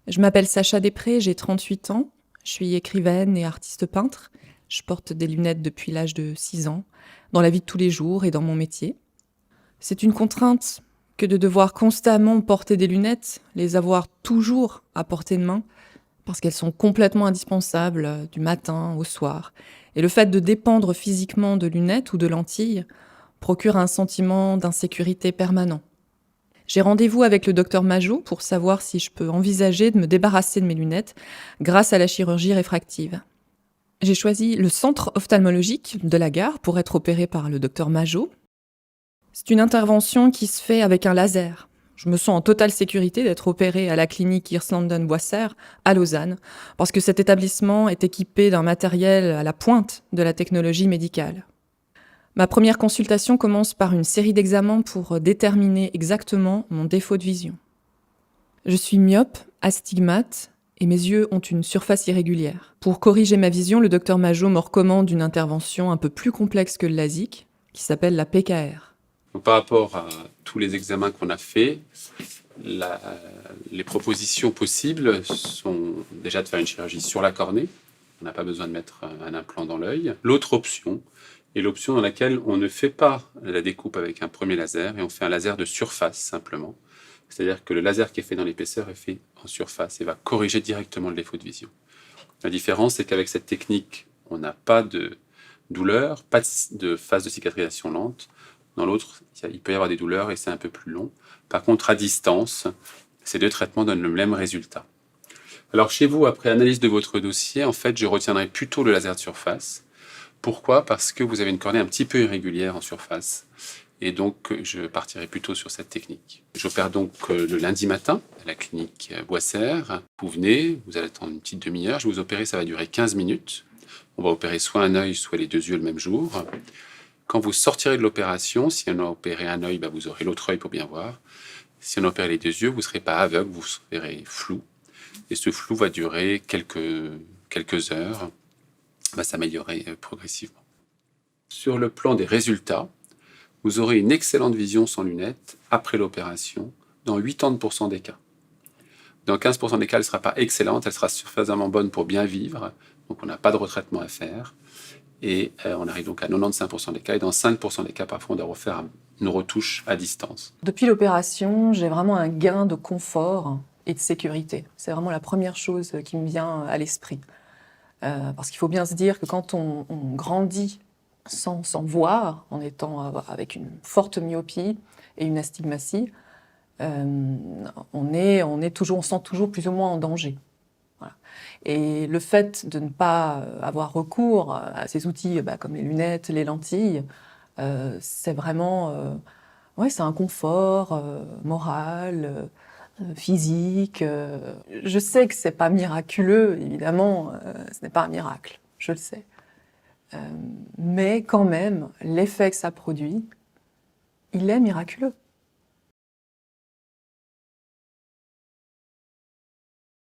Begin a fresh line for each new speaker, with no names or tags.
Je m'appelle Sacha Després, j'ai 38 ans. Je suis écrivaine et artiste peintre. Je porte des lunettes depuis l'âge de 6 ans, dans la vie de tous les jours et dans mon métier. C'est une contrainte que de devoir constamment porter des lunettes, les avoir toujours à portée de main, parce qu'elles sont complètement indispensables du matin au soir. Et le fait de dépendre physiquement de lunettes ou de lentilles procure un sentiment d'insécurité permanent. J'ai rendez-vous avec le docteur Majot pour savoir si je peux envisager de me débarrasser de mes lunettes grâce à la chirurgie réfractive. J'ai choisi le centre ophtalmologique de la gare pour être opérée par le docteur Majot. C'est une intervention qui se fait avec un laser. Je me sens en totale sécurité d'être opérée à la clinique Hirslanden-Boisser à Lausanne, parce que cet établissement est équipé d'un matériel à la pointe de la technologie médicale. Ma première consultation commence par une série d'examens pour déterminer exactement mon défaut de vision. Je suis myope, astigmate, et mes yeux ont une surface irrégulière. Pour corriger ma vision, le docteur Majot me recommande une intervention un peu plus complexe que le LASIK, qui s'appelle la PKR.
Donc, par rapport à tous les examens qu'on a faits, les propositions possibles sont déjà de faire une chirurgie sur la cornée. On n'a pas besoin de mettre un implant dans l'œil. L'autre option est l'option dans laquelle on ne fait pas la découpe avec un premier laser et on fait un laser de surface simplement. C'est-à-dire que le laser qui est fait dans l'épaisseur est fait en surface et va corriger directement le défaut de vision. La différence, c'est qu'avec cette technique, on n'a pas de douleur, pas de phase de cicatrisation lente. Dans l'autre, il peut y avoir des douleurs et c'est un peu plus long. Par contre, à distance, ces deux traitements donnent le même résultat. Alors chez vous, après analyse de votre dossier, en fait, je retiendrai plutôt le laser de surface. Pourquoi ? Parce que vous avez une cornée un petit peu irrégulière en surface. Et donc, je partirai plutôt sur cette technique. J'opère donc le lundi matin à la clinique Boisser. Vous venez, vous allez attendre une petite demi-heure. Je vais vous opérer, ça va durer 15 minutes. On va opérer soit un œil, soit les deux yeux le même jour. Quand vous sortirez de l'opération, si on a opéré un œil, vous aurez l'autre œil pour bien voir. Si on a opéré les deux yeux, vous ne serez pas aveugle, vous serez flou. Et ce flou va durer quelques heures, va s'améliorer progressivement. Sur le plan des résultats, vous aurez une excellente vision sans lunettes après l'opération dans 80% des cas. Dans 15% des cas, elle ne sera pas excellente, elle sera suffisamment bonne pour bien vivre, donc on n'a pas de retraitement à faire. Et on arrive donc à 95% des cas, et dans 5% des cas, parfois, on doit refaire une retouche à distance.
Depuis l'opération, j'ai vraiment un gain de confort et de sécurité. C'est vraiment la première chose qui me vient à l'esprit. Parce qu'il faut bien se dire que quand on grandit sans voir, en étant avec une forte myopie et une astigmatie, on se sent toujours plus ou moins en danger. Voilà. Et le fait de ne pas avoir recours à ces outils comme les lunettes, les lentilles, c'est vraiment c'est un confort moral, physique. Je sais que c'est pas miraculeux, évidemment, ce n'est pas un miracle, je le sais. Mais quand même, l'effet que ça produit, il est miraculeux.